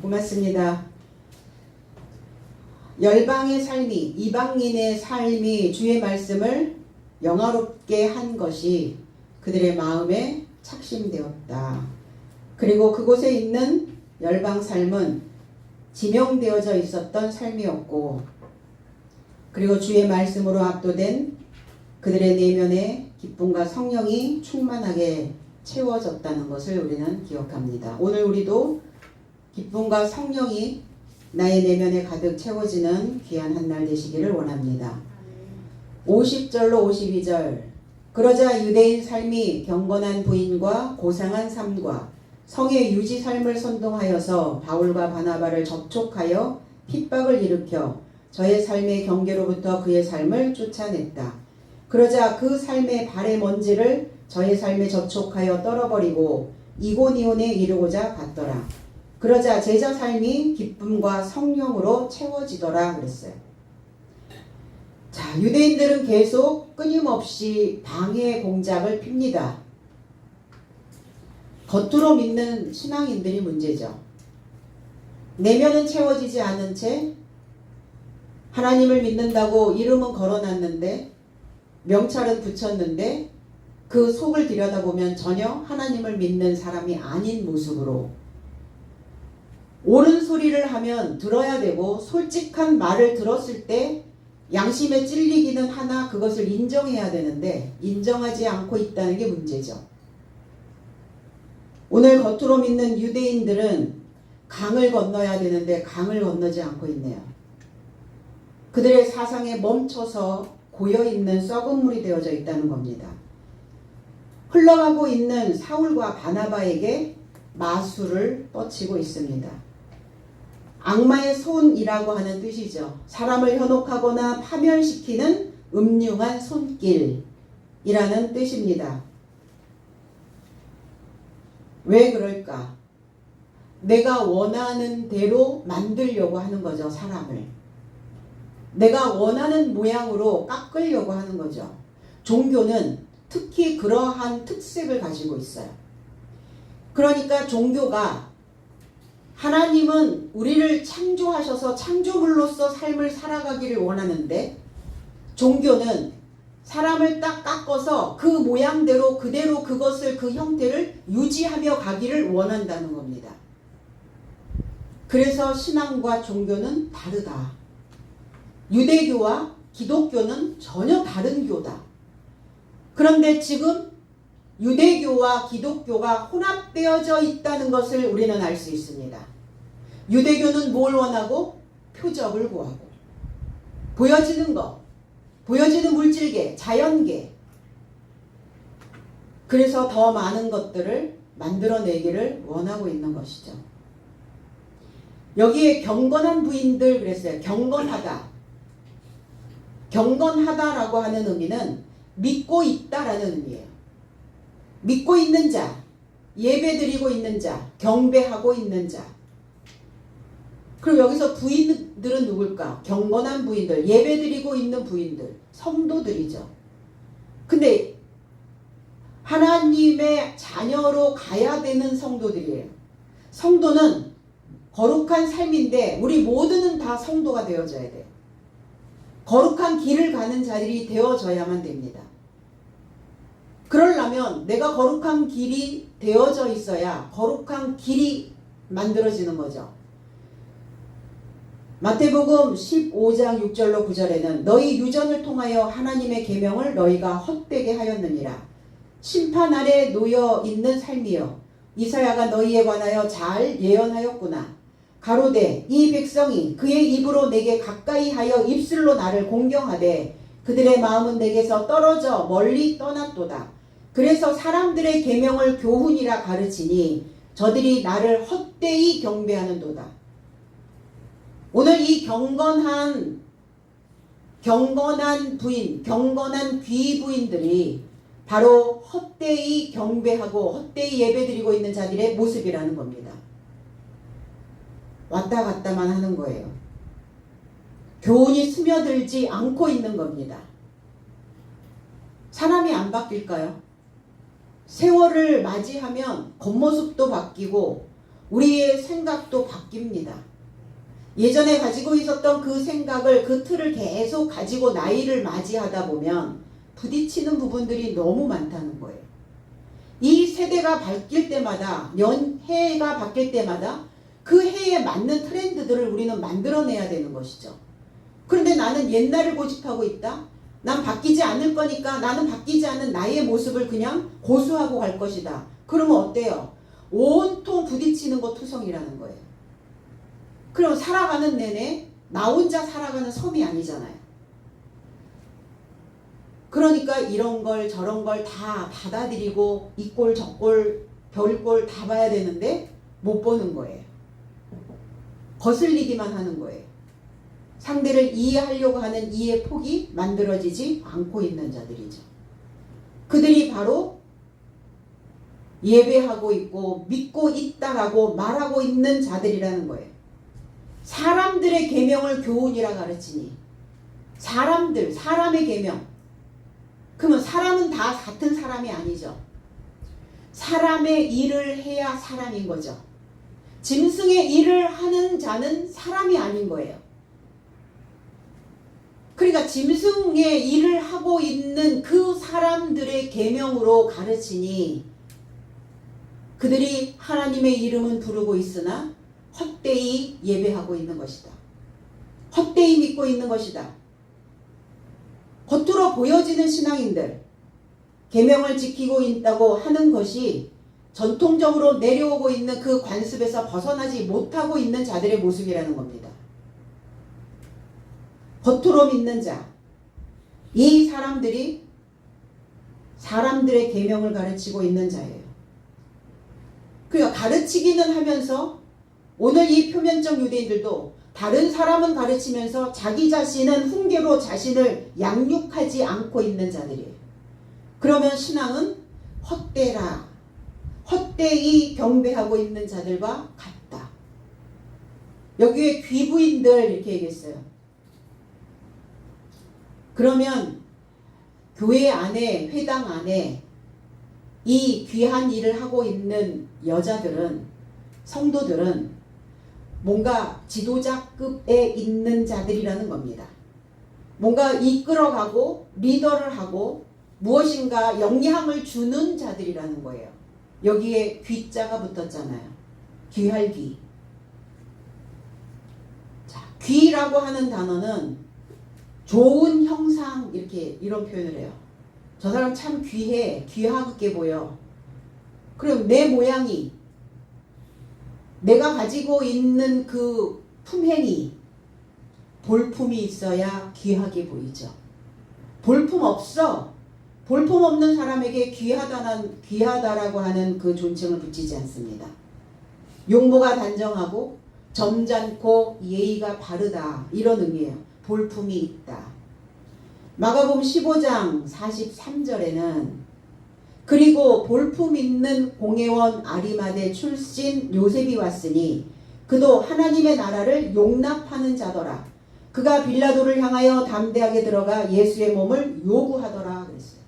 고맙습니다. 열방의 삶이, 이방인의 삶이 주의 말씀을 영화롭게 한 것이 그들의 마음에 착심되었다. 그리고 그곳에 있는 열방 삶은 지명되어져 있었던 삶이었고, 그리고 주의 말씀으로 압도된 그들의 내면에 기쁨과 성령이 충만하게 채워졌다는 것을 우리는 기억합니다. 오늘 우리도 기쁨과 성령이 나의 내면에 가득 채워지는 귀한 한 날 되시기를 원합니다. 50절로 52절. 그러자 유대인 삶이 경건한 부인과 고상한 삶과 성의 유지 삶을 선동하여서 바울과 바나바를 접촉하여 핍박을 일으켜 저의 삶의 경계로부터 그의 삶을 쫓아냈다. 그러자 그 삶의 발의 먼지를 저의 삶에 접촉하여 떨어버리고 이고니온에 이르고자 갔더라. 그러자 제자 삶이 기쁨과 성령으로 채워지더라 그랬어요. 자, 유대인들은 계속 끊임없이 방해 공작을 핍니다. 겉으로 믿는 신앙인들이 문제죠. 내면은 채워지지 않은 채 하나님을 믿는다고 이름은 걸어놨는데, 명찰은 붙였는데 그 속을 들여다보면 전혀 하나님을 믿는 사람이 아닌 모습으로, 옳은 소리를 하면 들어야 되고 솔직한 말을 들었을 때 양심에 찔리기는 하나 그것을 인정해야 되는데 인정하지 않고 있다는 게 문제죠. 오늘 겉으로 믿는 유대인들은 강을 건너야 되는데 강을 건너지 않고 있네요. 그들의 사상에 멈춰서 고여있는 썩은 물이 되어져 있다는 겁니다. 흘러가고 있는 사울과 바나바에게 마술을 뻗치고 있습니다. 악마의 손이라고 하는 뜻이죠. 사람을 현혹하거나 파멸시키는 음흉한 손길이라는 뜻입니다. 왜 그럴까? 내가 원하는 대로 만들려고 하는 거죠, 사람을. 내가 원하는 모양으로 깎으려고 하는 거죠. 종교는 특히 그러한 특색을 가지고 있어요. 그러니까 종교가, 하나님은 우리를 창조하셔서 창조물로서 삶을 살아가기를 원하는데, 종교는 사람을 딱 깎아서 그 모양대로 그대로 그것을, 그 형태를 유지하며 가기를 원한다는 겁니다. 그래서 신앙과 종교는 다르다. 유대교와 기독교는 전혀 다른 교다. 그런데 지금 유대교와 기독교가 혼합되어져 있다는 것을 우리는 알 수 있습니다. 유대교는 뭘 원하고? 표적을 구하고, 보여지는 것, 보여지는 물질계, 자연계. 그래서 더 많은 것들을 만들어내기를 원하고 있는 것이죠. 여기에 경건한 부인들 그랬어요. 경건하다. 경건하다라고 하는 의미는 믿고 있다라는 의미예요. 믿고 있는 자, 예배드리고 있는 자, 경배하고 있는 자. 그럼 여기서 부인들은 누굴까? 경건한 부인들, 예배드리고 있는 부인들, 성도들이죠. 근데 하나님의 자녀로 가야 되는 성도들이에요. 성도는 거룩한 삶인데 우리 모두는 다 성도가 되어져야 돼요. 거룩한 길을 가는 자들이 되어져야만 됩니다. 그러려면 내가 거룩한 길이 되어져 있어야 거룩한 길이 만들어지는 거죠. 마태복음 15장 6절로 9절에는 너희 유전을 통하여 하나님의 계명을 너희가 헛되게 하였느니라. 심판 아래 놓여 있는 삶이여, 이사야가 너희에 관하여 잘 예언하였구나. 가로되 이 백성이 그의 입으로 내게 가까이 하여 입술로 나를 공경하되 그들의 마음은 내게서 떨어져 멀리 떠났도다. 그래서 사람들의 계명을 교훈이라 가르치니 저들이 나를 헛되이 경배하는도다. 오늘 이 경건한 부인, 경건한 귀부인들이 바로 헛되이 경배하고 헛되이 예배드리고 있는 자들의 모습이라는 겁니다. 왔다 갔다만 하는 거예요. 교훈이 스며들지 않고 있는 겁니다. 사람이 안 바뀔까요? 세월을 맞이하면 겉모습도 바뀌고 우리의 생각도 바뀝니다. 예전에 가지고 있었던 그 생각을, 그 틀을 계속 가지고 나이를 맞이하다 보면 부딪히는 부분들이 너무 많다는 거예요. 이 세대가 바뀔 때마다, 해가 바뀔 때마다 그 해에 맞는 트렌드들을 우리는 만들어내야 되는 것이죠. 그런데 나는 옛날을 고집하고 있다? 난 바뀌지 않을 거니까 나는 바뀌지 않은 나의 모습을 그냥 고수하고 갈 것이다. 그러면 어때요? 온통 부딪히는 거 투성이라는 거예요. 그럼 살아가는 내내 나 혼자 살아가는 섬이 아니잖아요. 그러니까 이런 걸 저런 걸 다 받아들이고 이 꼴 저 꼴 별꼴 다 봐야 되는데 못 보는 거예요. 거슬리기만 하는 거예요. 상대를 이해하려고 하는 이해 폭이 만들어지지 않고 있는 자들이죠. 그들이 바로 예배하고 있고 믿고 있다라고 말하고 있는 자들이라는 거예요. 사람들의 계명을 교훈이라 가르치니, 사람의 계명. 그러면 사람은 다 같은 사람이 아니죠. 사람의 일을 해야 사람인 거죠. 짐승의 일을 하는 자는 사람이 아닌 거예요. 그러니까 짐승의 일을 하고 있는 그 사람들의 계명으로 가르치니 그들이 하나님의 이름은 부르고 있으나 헛되이 예배하고 있는 것이다. 헛되이 믿고 있는 것이다. 겉으로 보여지는 신앙인들, 계명을 지키고 있다고 하는 것이 전통적으로 내려오고 있는 그 관습에서 벗어나지 못하고 있는 자들의 모습이라는 겁니다. 겉으로 믿는 자, 이 사람들이 사람들의 계명을 가르치고 있는 자예요. 그러니까 가르치기는 하면서 오늘 이 표면적 유대인들도 다른 사람은 가르치면서 자기 자신은 훈계로 자신을 양육하지 않고 있는 자들이에요. 그러면 신앙은 헛되라, 헛되이 경배하고 있는 자들과 같다. 여기에 귀부인들 이렇게 얘기했어요. 그러면 교회 안에, 회당 안에 이 귀한 일을 하고 있는 여자들은, 성도들은 뭔가 지도자급에 있는 자들이라는 겁니다. 뭔가 이끌어가고 리더를 하고 무엇인가 영향을 주는 자들이라는 거예요. 여기에 귀자가 붙었잖아요. 귀할 귀. 자, 귀라고 하는 단어는 좋은 형상, 이런 표현을 해요. 저 사람 참 귀해, 귀하게 보여. 그럼 내 모양이, 내가 가지고 있는 그 품행이, 볼품이 있어야 귀하게 보이죠. 볼품 없어. 볼품 없는 사람에게 귀하다라고 하는 그 존칭을 붙이지 않습니다. 용모가 단정하고 점잖고 예의가 바르다, 이런 의미예요. 볼품이 있다. 마가복음 15장 43절에는 그리고 볼품 있는 공회원 아리마대 출신 요셉이 왔으니 그도 하나님의 나라를 용납하는 자더라. 그가 빌라도를 향하여 담대하게 들어가 예수의 몸을 요구하더라 그랬어요.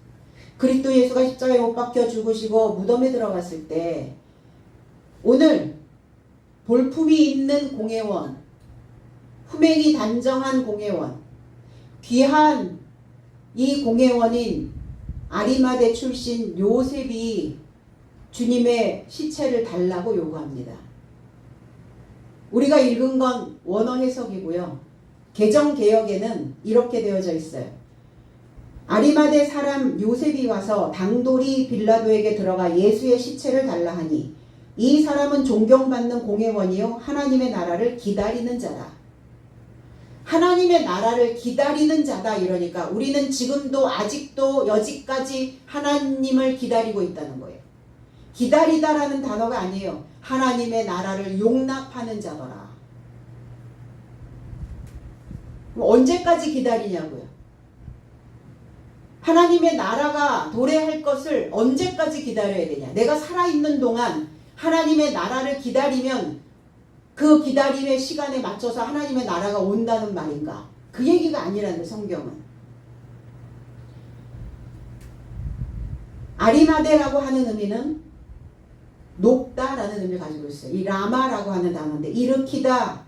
그리스도 예수가 십자가에 못 박혀 죽으시고 무덤에 들어갔을 때 오늘 볼품이 있는 공회원, 품행이 단정한 공회원, 귀한 이 공회원인 아리마대 출신 요셉이 주님의 시체를 달라고 요구합니다. 우리가 읽은 건 원어 해석이고요. 개정개역에는 이렇게 되어져 있어요. 아리마대 사람 요셉이 와서 당돌이 빌라도에게 들어가 예수의 시체를 달라 하니 이 사람은 존경받는 공회원이요 하나님의 나라를 기다리는 자다. 하나님의 나라를 기다리는 자다 이러니까 우리는 지금도 아직도 여지까지 하나님을 기다리고 있다는 거예요. 기다리다라는 단어가 아니에요. 하나님의 나라를 용납하는 자더라. 언제까지 기다리냐고요. 하나님의 나라가 도래할 것을 언제까지 기다려야 되냐. 내가 살아있는 동안 하나님의 나라를 기다리면 그 기다림의 시간에 맞춰서 하나님의 나라가 온다는 말인가? 그 얘기가 아니라는 성경은. 아리마대라고 하는 의미는 높다라는 의미를 가지고 있어요. 이 라마라고 하는 단어인데 일으키다,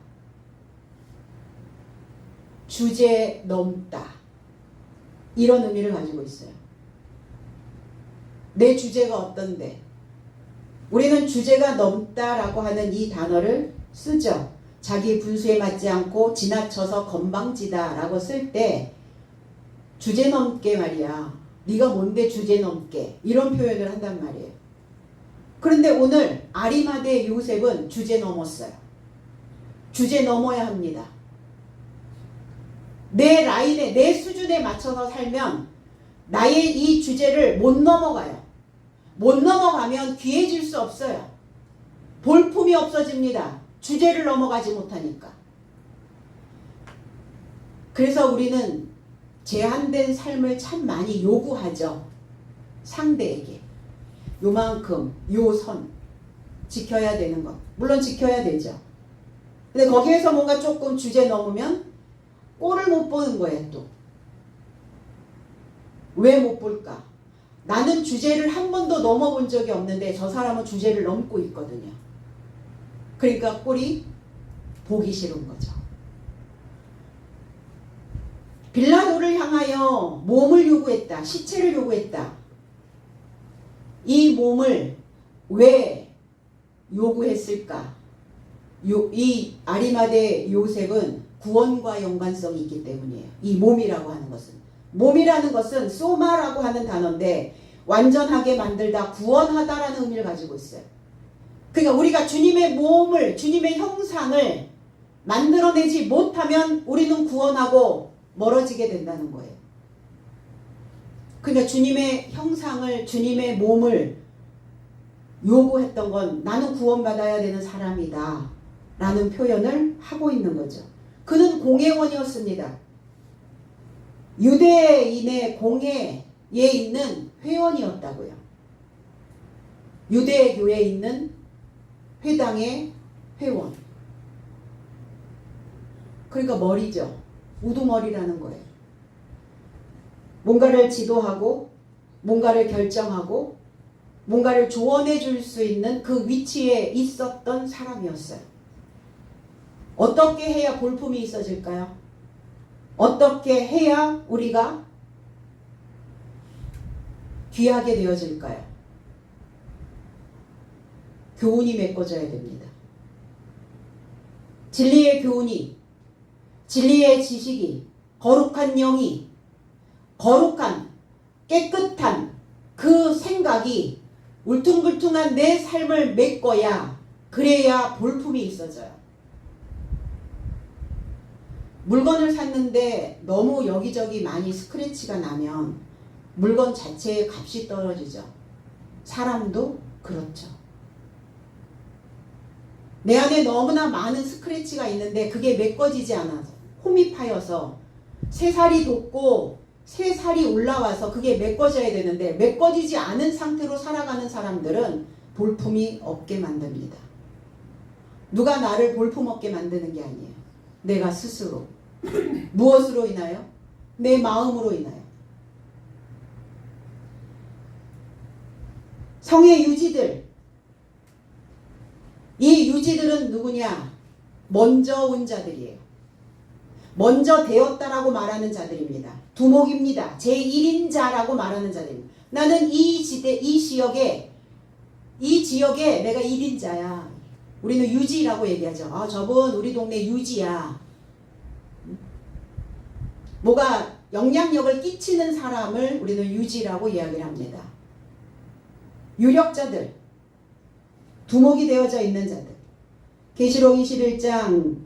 주제 넘다 이런 의미를 가지고 있어요. 내 주제가 어떤데? 우리는 주제가 넘다라고 하는 이 단어를 쓰죠. 자기 분수에 맞지 않고 지나쳐서 건방지다라고 쓸 때 주제 넘게 말이야. 네가 뭔데 주제 넘게 이런 표현을 한단 말이에요. 그런데 오늘 아리마대 요셉은 주제 넘었어요. 주제 넘어야 합니다. 내 라인에 내 수준에 맞춰서 살면 나의 이 주제를 못 넘어가요. 못 넘어가면 귀해질 수 없어요. 볼품이 없어집니다. 주제를 넘어가지 못하니까. 그래서 우리는 제한된 삶을 참 많이 요구하죠. 상대에게. 요만큼, 요 선 지켜야 되는 것. 물론 지켜야 되죠. 근데 거기에서 뭔가 조금 주제 넘으면 꼴을 못 보는 거예요, 또. 왜 못 볼까? 나는 주제를 한 번도 넘어본 적이 없는데 저 사람은 주제를 넘고 있거든요. 그러니까 꼴이 보기 싫은 거죠. 빌라도를 향하여 몸을 요구했다. 시체를 요구했다. 이 몸을 왜 요구했을까? 이 아리마대 요셉은 구원과 연관성이 있기 때문이에요. 이 몸이라고 하는 것은. 몸이라는 것은 소마라고 하는 단어인데 완전하게 만들다, 구원하다라는 의미를 가지고 있어요. 그러니까 우리가 주님의 몸을, 주님의 형상을 만들어내지 못하면 우리는 구원하고 멀어지게 된다는 거예요. 그러니까 주님의 형상을, 주님의 몸을 요구했던 건 나는 구원받아야 되는 사람이다 라는 표현을 하고 있는 거죠. 그는 공회원이었습니다. 유대인의 공회에 있는 회원이었다고요. 유대교에 있는 회당의 회원. 그러니까 머리죠. 우두머리라는 거예요. 뭔가를 지도하고 뭔가를 결정하고 뭔가를 조언해 줄 수 있는 그 위치에 있었던 사람이었어요. 어떻게 해야 볼품이 있어질까요? 어떻게 해야 우리가 귀하게 되어질까요? 교훈이 메꿔져야 됩니다. 진리의 교훈이, 진리의 지식이, 거룩한 영이, 거룩한 깨끗한 그 생각이 울퉁불퉁한 내 삶을 메꿔야, 그래야 볼품이 있어져요. 물건을 샀는데 너무 여기저기 많이 스크래치가 나면 물건 자체의 값이 떨어지죠. 사람도 그렇죠. 내 안에 너무나 많은 스크래치가 있는데 그게 메꿔지지 않아서 홈이 파여서 새살이 돋고 새살이 올라와서 그게 메꿔져야 되는데 메꿔지지 않은 상태로 살아가는 사람들은 볼품이 없게 만듭니다. 누가 나를 볼품 없게 만드는 게 아니에요. 내가 스스로. 무엇으로 인하여? 내 마음으로 인하여. 성의 유지들. 이 유지들은 누구냐? 먼저 온 자들이에요. 먼저 되었다라고 말하는 자들입니다. 두목입니다. 제1인자라고 말하는 자들입니다. 나는 이 지역에 내가 1인자야. 우리는 유지라고 얘기하죠. 아, 저분 우리 동네 유지야. 뭐가 영향력을 끼치는 사람을 우리는 유지라고 이야기를 합니다. 유력자들, 두목이 되어져 있는 자들. 계시록 21장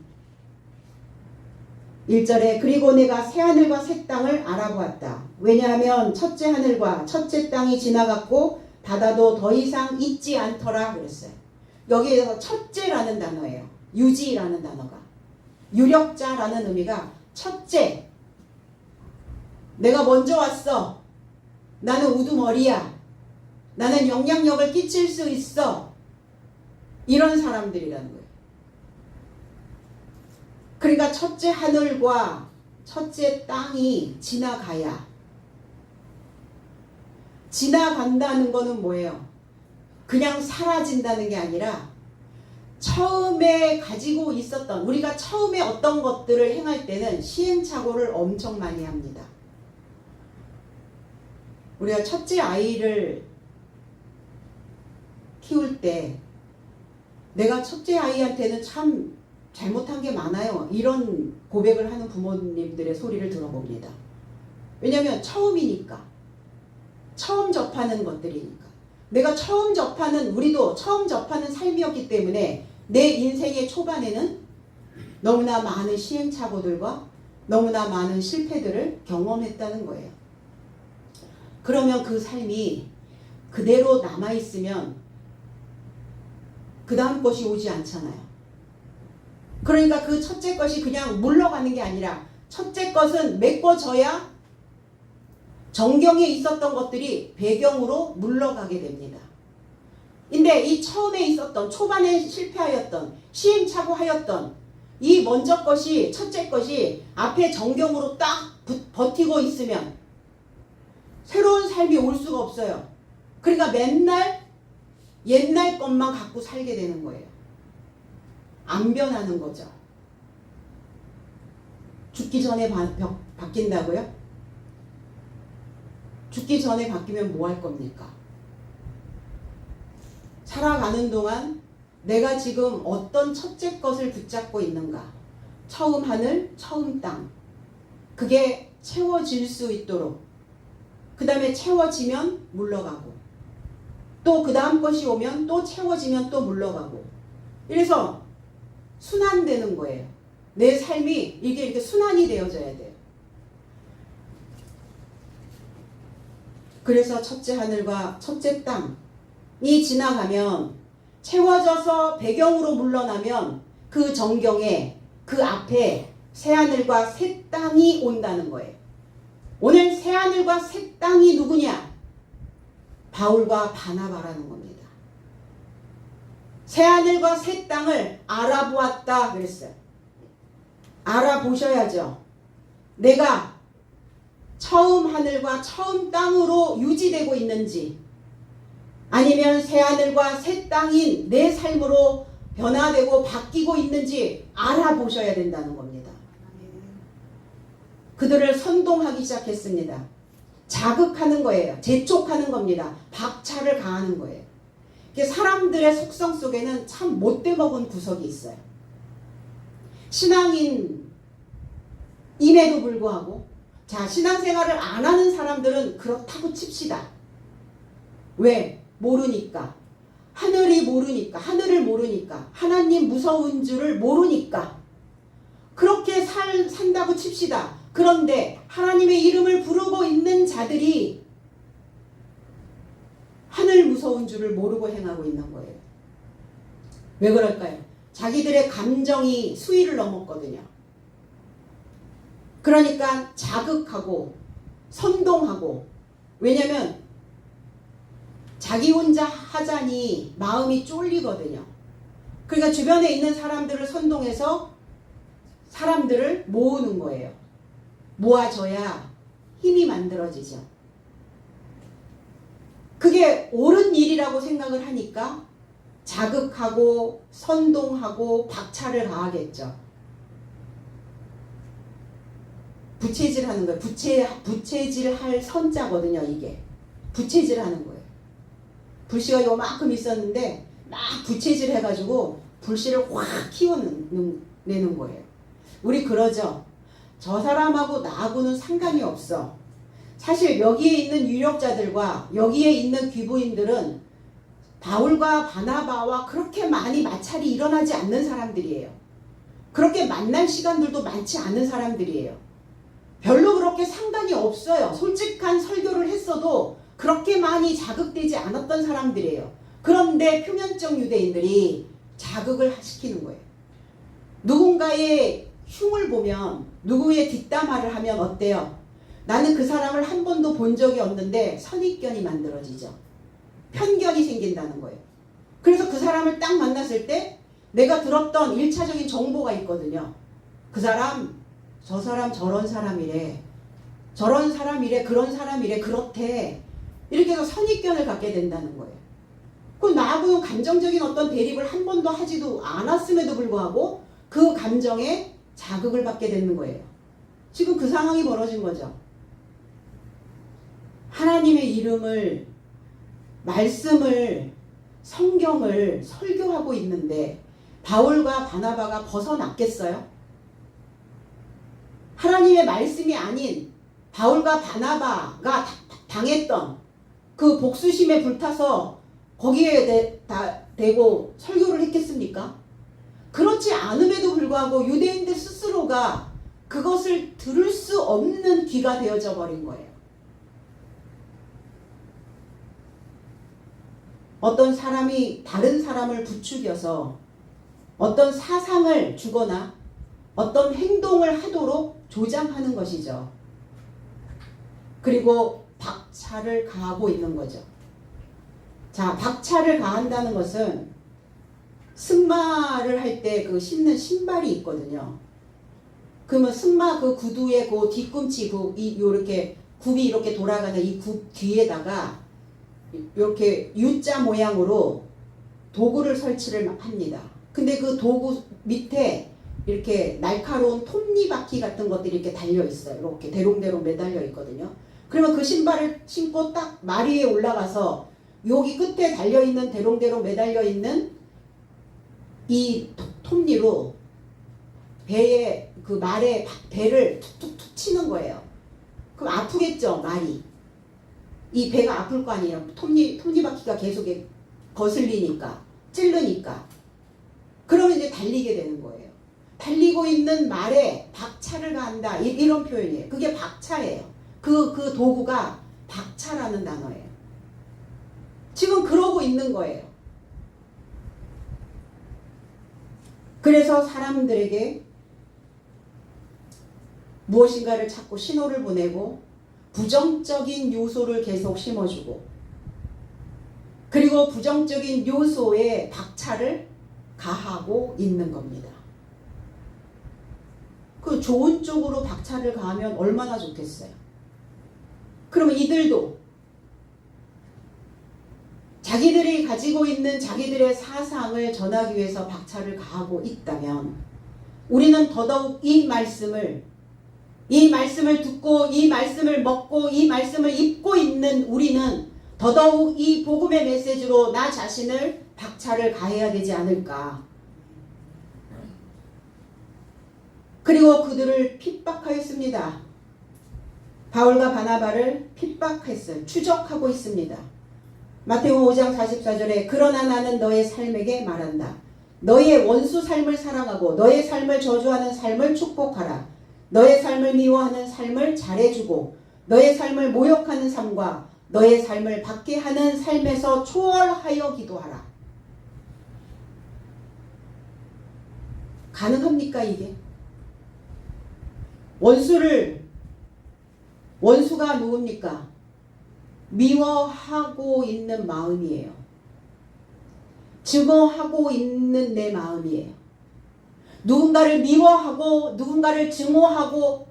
1절에 그리고 내가 새 하늘과 새 땅을 알아보았다. 왜냐하면 첫째 하늘과 첫째 땅이 지나갔고 바다도 더 이상 있지 않더라 그랬어요. 여기에서 첫째라는 단어예요. 유지라는 단어가. 유력자라는 의미가 첫째. 내가 먼저 왔어. 나는 우두머리야. 나는 영향력을 끼칠 수 있어. 이런 사람들이라는 거예요. 그러니까 첫째 하늘과 첫째 땅이 지나가야. 지나간다는 거는 뭐예요? 그냥 사라진다는 게 아니라 처음에 가지고 있었던, 우리가 처음에 어떤 것들을 행할 때는 시행착오를 엄청 많이 합니다. 우리가 첫째 아이를 키울 때 내가 첫째 아이한테는 참 잘못한 게 많아요. 이런 고백을 하는 부모님들의 소리를 들어봅니다. 왜냐하면 처음이니까. 처음 접하는 것들이니까. 내가 처음 접하는, 우리도 처음 접하는 삶이었기 때문에 내 인생의 초반에는 너무나 많은 시행착오들과 너무나 많은 실패들을 경험했다는 거예요. 그러면 그 삶이 그대로 남아있으면 그 다음 것이 오지 않잖아요. 그러니까 그 첫째 것이 그냥 물러가는 게 아니라 첫째 것은 메꿔져야 정경에 있었던 것들이 배경으로 물러가게 됩니다. 근데 이 처음에 있었던, 초반에 실패하였던, 시행착오하였던 이 먼저 것이, 첫째 것이 앞에 정경으로 딱 버티고 있으면 새로운 삶이 올 수가 없어요. 그러니까 맨날 옛날 것만 갖고 살게 되는 거예요. 안 변하는 거죠. 죽기 전에 바뀐다고요? 죽기 전에 바뀌면 뭐 할 겁니까? 살아가는 동안 내가 지금 어떤 첫째 것을 붙잡고 있는가? 처음 하늘, 처음 땅. 그게 채워질 수 있도록, 그 다음에 채워지면 물러가고, 또 그 다음 것이 오면 또 채워지면 또 물러가고, 이래서 순환되는 거예요. 내 삶이 이게 이렇게 순환이 되어져야 돼요. 그래서 첫째 하늘과 첫째 땅이 지나가면, 채워져서 배경으로 물러나면 그 정경에, 그 앞에 새하늘과 새 땅이 온다는 거예요. 오늘 새하늘과 새 땅이 누구냐? 바울과 바나바라는 겁니다. 새하늘과 새 땅을 알아보았다 그랬어요. 알아보셔야죠. 내가 처음 하늘과 처음 땅으로 유지되고 있는지, 아니면 새하늘과 새 땅인 내 삶으로 변화되고 바뀌고 있는지 알아보셔야 된다는 겁니다. 그들을 선동하기 시작했습니다. 자극하는 거예요. 재촉하는 겁니다. 박차를 가하는 거예요. 사람들의 속성 속에는 참 못돼 먹은 구석이 있어요. 신앙인임에도 불구하고, 자, 신앙생활을 안 하는 사람들은 그렇다고 칩시다. 왜? 모르니까. 하늘을 모르니까. 하나님 무서운 줄을 모르니까. 그렇게 산다고 칩시다. 그런데 하나님의 이름을 부르고 있는 자들이 하늘 무서운 줄을 모르고 행하고 있는 거예요. 왜 그럴까요? 자기들의 감정이 수위를 넘었거든요. 그러니까 자극하고 선동하고, 왜냐면 자기 혼자 하자니 마음이 쫄리거든요. 그러니까 주변에 있는 사람들을 선동해서 사람들을 모으는 거예요. 모아져야 힘이 만들어지죠. 그게 옳은 일이라고 생각을 하니까 자극하고 선동하고 박차를 가하겠죠. 부채질하는 거예요. 부채질할 선자거든요. 이게 부채질하는 거예요. 불씨가 요만큼 있었는데 막 부채질 해가지고 불씨를 확 키워내는 거예요. 우리 그러죠. 저 사람하고 나하고는 상관이 없어. 사실 여기에 있는 유력자들과 여기에 있는 귀부인들은 바울과 바나바와 그렇게 많이 마찰이 일어나지 않는 사람들이에요. 그렇게 만날 시간들도 많지 않은 사람들이에요. 별로 그렇게 상관이 없어요. 솔직한 설교를 했어도 그렇게 많이 자극되지 않았던 사람들이에요. 그런데 표면적 유대인들이 자극을 시키는 거예요. 누군가의 흉을 보면, 누구의 뒷담화를 하면 어때요? 나는 그 사람을 한 번도 본 적이 없는데 선입견이 만들어지죠. 편견이 생긴다는 거예요. 그래서 그 사람을 딱 만났을 때 내가 들었던 1차적인 정보가 있거든요. 그 사람, 저 사람 저런 사람이래. 저런 사람이래. 그런 사람이래. 그렇대. 이렇게 해서 선입견을 갖게 된다는 거예요. 그 나하고는 감정적인 어떤 대립을 한 번도 하지도 않았음에도 불구하고 그 감정에 자극을 받게 되는 거예요. 지금 그 상황이 벌어진 거죠. 하나님의 이름을, 말씀을, 성경을 설교하고 있는데 바울과 바나바가 벗어났겠어요? 하나님의 말씀이 아닌 바울과 바나바가 당했던 그 복수심에 불타서 거기에 대고 설교를 했겠습니까? 그렇지 않음에도 불구하고 유대인들 스스로가 그것을 들을 수 없는 귀가 되어져 버린 거예요. 어떤 사람이 다른 사람을 부추겨서 어떤 사상을 주거나 어떤 행동을 하도록 조장하는 것이죠. 그리고 박차를 가하고 있는 거죠. 자, 박차를 가한다는 것은 승마를 할 때 그 신는 신발이 있거든요. 그러면 승마 그 구두의 그 뒤꿈치 요렇게 굽이 이렇게 돌아가는 이 굽 뒤에다가 이렇게 U자 모양으로 도구를 설치를 합니다. 근데 그 도구 밑에 이렇게 날카로운 톱니바퀴 같은 것들이 이렇게 달려 있어요. 이렇게 대롱대롱 매달려 있거든요. 그러면 그 신발을 신고 딱 말 위에 올라가서 여기 끝에 달려있는 대롱대롱 매달려 있는 이 톱니로 배에 그 말에 배를 툭툭툭 치는 거예요. 그럼 아프겠죠, 말이. 이 배가 아플 거 아니에요. 톱니바퀴가 계속 거슬리니까, 찌르니까. 그러면 이제 달리게 되는 거예요. 달리고 있는 말에 박차를 가한다. 이런 표현이에요. 그게 박차예요. 그 도구가 박차라는 단어예요. 지금 그러고 있는 거예요. 그래서 사람들에게 무엇인가를 찾고 신호를 보내고 부정적인 요소를 계속 심어주고 그리고 부정적인 요소에 박차를 가하고 있는 겁니다. 그 좋은 쪽으로 박차를 가하면 얼마나 좋겠어요. 그러면 이들도 자기들이 가지고 있는 자기들의 사상을 전하기 위해서 박차를 가하고 있다면 우리는 더더욱 이 말씀을 듣고 이 말씀을 먹고 이 말씀을 입고 있는 우리는 더더욱 이 복음의 메시지로 나 자신을 박차를 가해야 되지 않을까. 그리고 그들을 핍박하였습니다. 바울과 바나바를 핍박했어요. 추적하고 있습니다. 마태복음 5장 44절에 그러나 나는 너의 삶에게 말한다. 너의 원수 삶을 사랑하고 너의 삶을 저주하는 삶을 축복하라. 너의 삶을 미워하는 삶을 잘해주고 너의 삶을 모욕하는 삶과 너의 삶을 받게 하는 삶에서 초월하여 기도하라. 가능합니까 이게? 원수가 누굽니까? 미워하고 있는 마음이에요. 증오하고 있는 내 마음이에요. 누군가를 미워하고 누군가를 증오하고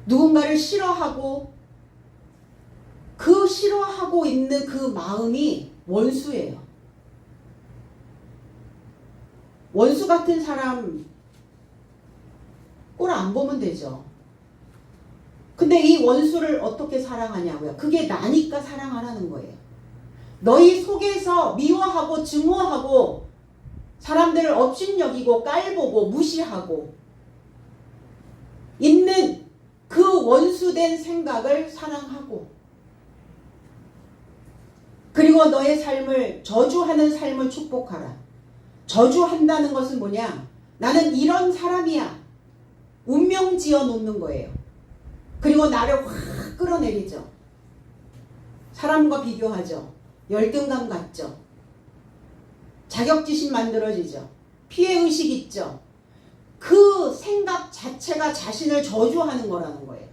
누군가를 싫어하고 그 싫어하고 있는 그 마음이 원수예요. 원수 같은 사람 꼴 안 보면 되죠. 근데 이 원수를 어떻게 사랑하냐고요. 그게 나니까 사랑하라는 거예요. 너희 속에서 미워하고 증오하고 사람들을 업신여기고 깔보고 무시하고 있는 그 원수된 생각을 사랑하고 그리고 너의 삶을 저주하는 삶을 축복하라. 저주한다는 것은 뭐냐? 나는 이런 사람이야. 운명 지어 놓는 거예요. 그리고 나를 확 끌어내리죠. 사람과 비교하죠. 열등감 갖죠. 자격지심 만들어지죠. 피해의식 있죠. 그 생각 자체가 자신을 저주하는 거라는 거예요.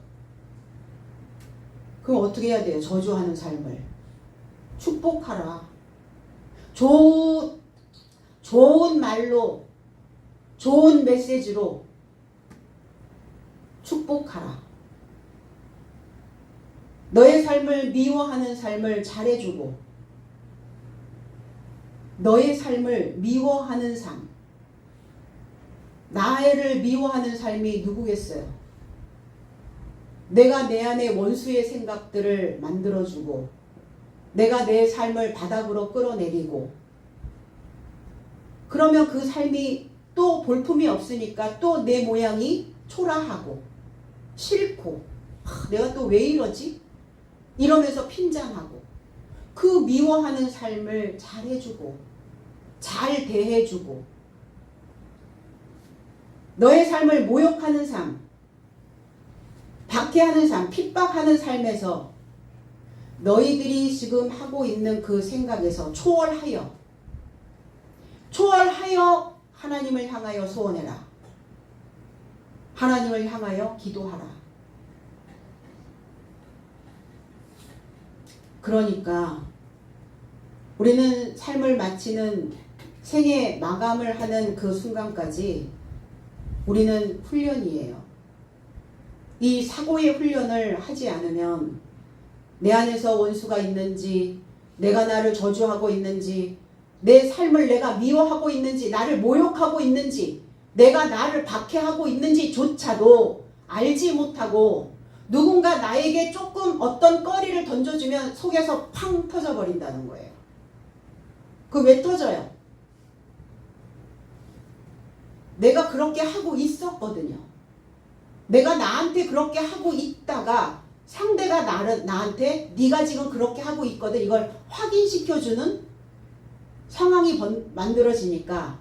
그럼 어떻게 해야 돼요? 저주하는 삶을 축복하라. 좋은 말로 좋은 메시지로 축복하라. 너의 삶을 미워하는 삶을 잘해주고 너의 삶을 미워하는 삶, 나를 미워하는 삶이 누구겠어요? 내가 내 안에 원수의 생각들을 만들어주고 내가 내 삶을 바닥으로 끌어내리고 그러면 그 삶이 또 볼품이 없으니까 또 내 모양이 초라하고 싫고 내가 또 왜 이러지? 이러면서 핀잔하고 그 미워하는 삶을 잘해주고 잘 대해주고 너의 삶을 모욕하는 삶, 박해하는 삶, 핍박하는 삶에서 너희들이 지금 하고 있는 그 생각에서 초월하여 하나님을 향하여 소원해라. 하나님을 향하여 기도하라. 그러니까 우리는 삶을 마치는 생애 마감을 하는 그 순간까지 우리는 훈련이에요. 이 사고의 훈련을 하지 않으면 내 안에서 원수가 있는지, 내가 나를 저주하고 있는지, 내 삶을 내가 미워하고 있는지, 나를 모욕하고 있는지, 내가 나를 박해하고 있는지조차도 알지 못하고 누군가 나에게 조금 어떤 꺼리를 던져주면 속에서 팡 터져버린다는 거예요. 그 왜 터져요? 내가 그렇게 하고 있었거든요. 내가 나한테 그렇게 하고 있다가 상대가 나한테 네가 지금 그렇게 하고 있거든 이걸 확인시켜주는 상황이 만들어지니까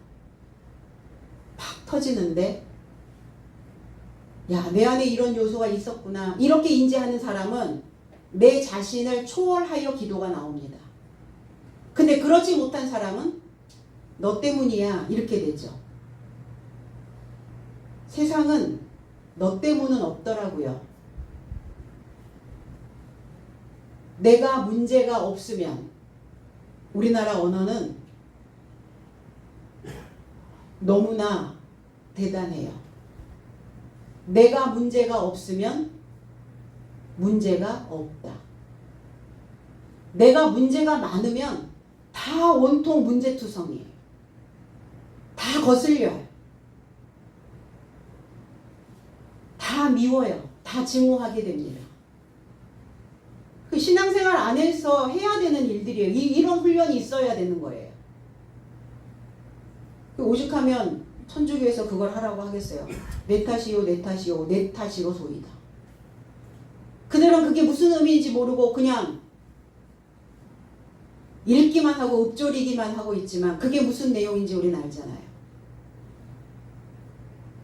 팍 터지는데 야, 내 안에 이런 요소가 있었구나. 이렇게 인지하는 사람은 내 자신을 초월하여 기도가 나옵니다. 근데 그러지 못한 사람은 너 때문이야 이렇게 되죠. 세상은 너 때문은 없더라고요. 내가 문제가 없으면 우리나라 언어는 너무나 대단해요. 내가 문제가 없으면 문제가 없다. 내가 문제가 많으면 다 온통 문제투성이에요. 다 거슬려요. 다 미워요. 다 증오하게 됩니다. 그 신앙생활 안에서 해야 되는 일들이에요. 이런 훈련이 있어야 되는 거예요. 오죽하면 천주교에서 그걸 하라고 하겠어요. 내 탓이요, 내 탓이요, 내 탓이로 소이다. 그들은 그게 무슨 의미인지 모르고 그냥 읽기만 하고 읊조리기만 하고 있지만 그게 무슨 내용인지 우리는 알잖아요.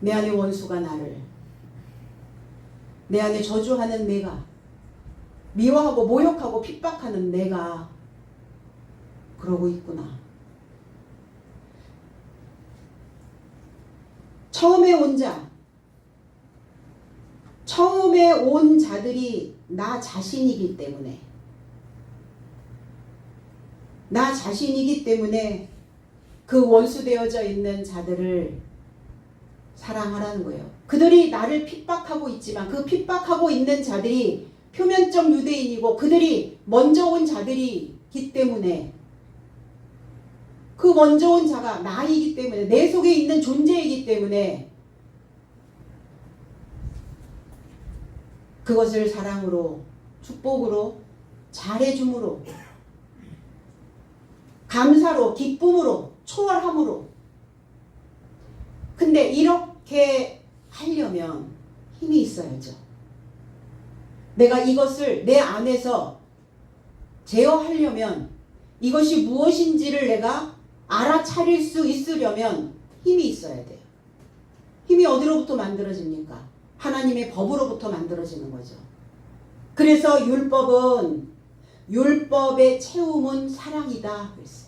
내 안에 원수가 나를, 내 안에 저주하는 내가, 미워하고 모욕하고 핍박하는 내가 그러고 있구나. 처음에 온 자들이 나 자신이기 때문에 그 원수되어져 있는 자들을 사랑하라는 거예요. 그들이 나를 핍박하고 있지만 그 핍박하고 있는 자들이 표면적 유대인이고 그들이 먼저 온 자들이기 때문에 그 먼저 온 자가 나이기 때문에 내 속에 있는 존재이기 때문에 그것을 사랑으로 축복으로 잘해줌으로 감사로 기쁨으로 초월함으로 근데 이렇게 하려면 힘이 있어야죠. 내가 이것을 내 안에서 제어하려면 이것이 무엇인지를 내가 알아차릴 수 있으려면 힘이 있어야 돼요. 힘이 어디로부터 만들어집니까? 하나님의 법으로부터 만들어지는 거죠. 그래서 율법의 채움은 사랑이다 그랬어요.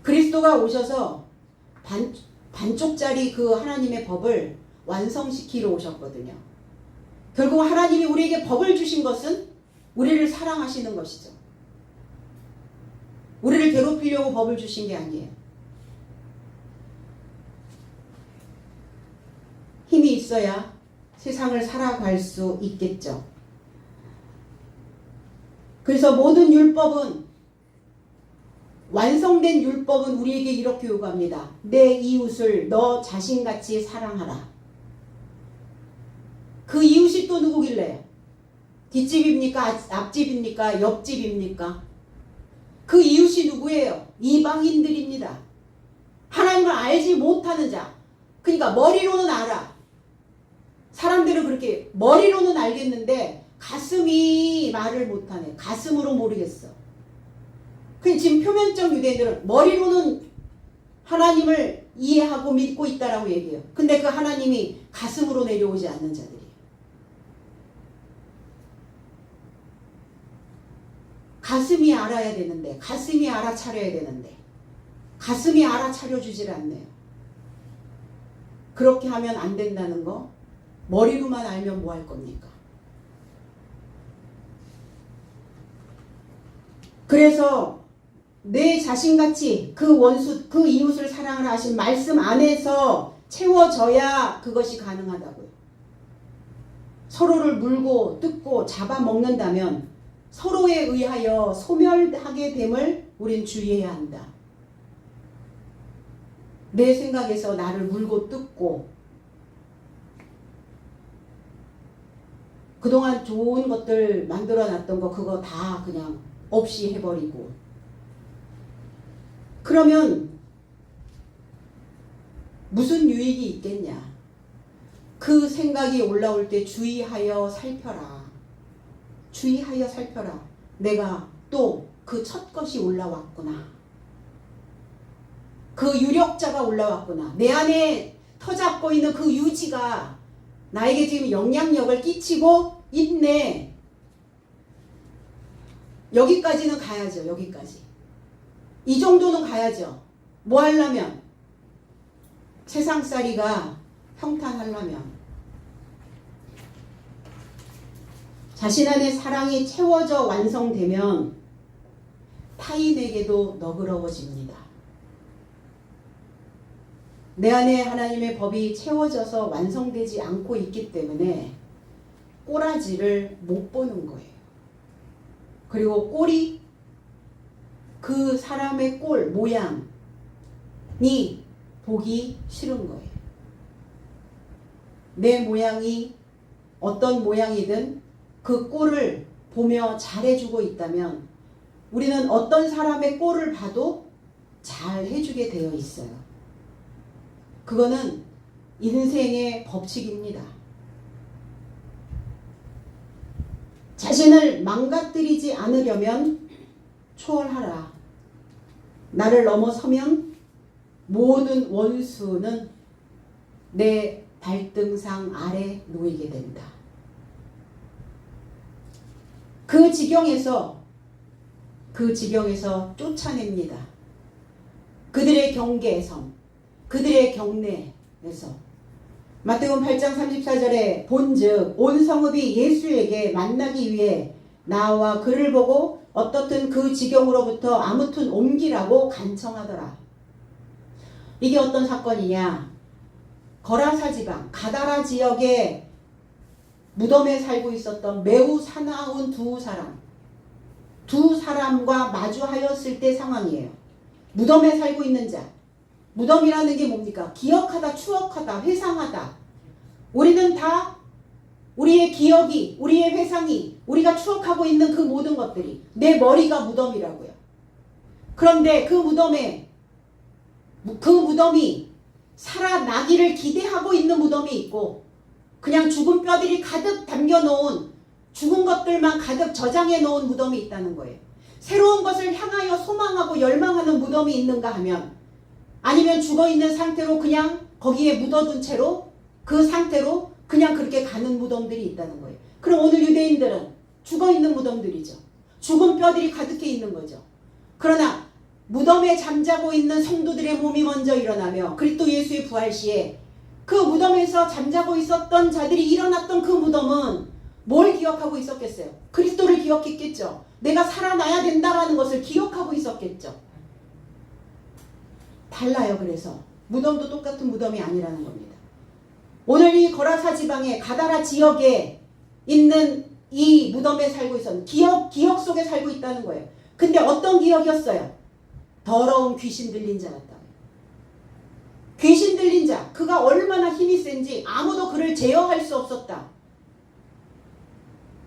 그리스도가 오셔서 반쪽짜리 그 하나님의 법을 완성시키러 오셨거든요. 결국 하나님이 우리에게 법을 주신 것은 우리를 사랑하시는 것이죠. 우리를 괴롭히려고 법을 주신 게 아니에요. 힘이 있어야 세상을 살아갈 수 있겠죠. 그래서 모든 율법은 완성된 율법은 우리에게 이렇게 요구합니다. 내 이웃을 너 자신같이 사랑하라. 그 이웃이 또 누구길래? 뒷집입니까? 앞집입니까? 옆집입니까? 그 이웃이 누구예요? 이방인들입니다. 하나님을 알지 못하는 자. 그러니까 머리로는 알아. 사람들은 그렇게 머리로는 알겠는데 가슴이 말을 못하네. 가슴으로 모르겠어. 그 지금 표면적 유대인들은 머리로는 하나님을 이해하고 믿고 있다라고 얘기해요. 근데 그 하나님이 가슴으로 내려오지 않는 자들이에요. 가슴이 알아야 되는데, 가슴이 알아차려야 되는데, 가슴이 알아차려주질 않네요. 그렇게 하면 안 된다는 거, 머리로만 알면 뭐 할 겁니까? 그래서 내 자신같이 그 원수, 그 이웃을 사랑하라 하신 말씀 안에서 채워져야 그것이 가능하다고요. 서로를 물고 뜯고 잡아먹는다면 서로에 의하여 소멸하게 됨을 우린 주의해야 한다. 내 생각에서 나를 물고 뜯고 그동안 좋은 것들 만들어놨던 거 그거 다 그냥 없이 해버리고 그러면 무슨 유익이 있겠냐. 그 생각이 올라올 때 주의하여 살펴라. 주의하여 살펴라. 내가 또 그 첫 것이 올라왔구나. 그 유력자가 올라왔구나. 내 안에 터잡고 있는 그 유지가 나에게 지금 영향력을 끼치고 있네. 여기까지는 가야죠. 여기까지. 이 정도는 가야죠. 뭐 하려면? 세상살이가 평탄하려면. 자신 안에 사랑이 채워져 완성되면 타인에게도 너그러워집니다. 내 안에 하나님의 법이 채워져서 완성되지 않고 있기 때문에 꼬라지를 못 보는 거예요. 그리고 꼴이 그 사람의 꼴 모양이 보기 싫은 거예요. 내 모양이 어떤 모양이든 그 꼴을 보며 잘해주고 있다면 우리는 어떤 사람의 꼴을 봐도 잘해주게 되어 있어요. 그거는 인생의 법칙입니다. 자신을 망가뜨리지 않으려면 초월하라. 나를 넘어서면 모든 원수는 내 발등상 아래 놓이게 된다. 그 지경에서 쫓아냅니다. 그들의 경계에서, 그들의 경내에서. 마태복음 8장 34절에 본즉 온 성읍이 예수에게 만나기 위해 나와 그를 보고 어떻든 그 지경으로부터 아무튼 옮기라고 간청하더라. 이게 어떤 사건이냐? 거라사 지방 가다라 지역에 무덤에 살고 있었던 매우 사나운 두 사람과 마주하였을 때 상황이에요. 무덤에 살고 있는 자. 무덤이라는 게 뭡니까? 기억하다, 추억하다, 회상하다. 우리는 다 우리의 기억이, 우리의 회상이, 우리가 추억하고 있는 그 모든 것들이 내 머리가 무덤이라고요. 그런데 그 무덤이 살아나기를 기대하고 있는 무덤이 있고 그냥 죽은 뼈들이 가득 담겨놓은 죽은 것들만 가득 저장해 놓은 무덤이 있다는 거예요. 새로운 것을 향하여 소망하고 열망하는 무덤이 있는가 하면 아니면 죽어있는 상태로 그냥 거기에 묻어둔 채로 그 상태로 그냥 그렇게 가는 무덤들이 있다는 거예요. 그럼 오늘 유대인들은 죽어있는 무덤들이죠. 죽은 뼈들이 가득해 있는 거죠. 그러나 무덤에 잠자고 있는 성도들의 몸이 먼저 일어나며 그리스도 예수의 부활 시에 그 무덤에서 잠자고 있었던 자들이 일어났던 그 무덤은 뭘 기억하고 있었겠어요? 그리스도를 기억했겠죠. 내가 살아나야 된다라는 것을 기억하고 있었겠죠. 달라요. 그래서 무덤도 똑같은 무덤이 아니라는 겁니다. 오늘 이 거라사 지방의 가다라 지역에 있는 이 무덤에 살고 있었는 기억 속에 살고 있다는 거예요. 근데 어떤 기억이었어요? 더러운 귀신 들린 자였다. 귀신 들린 자, 그가 얼마나 힘이 센지 아무도 그를 제어할 수 없었다.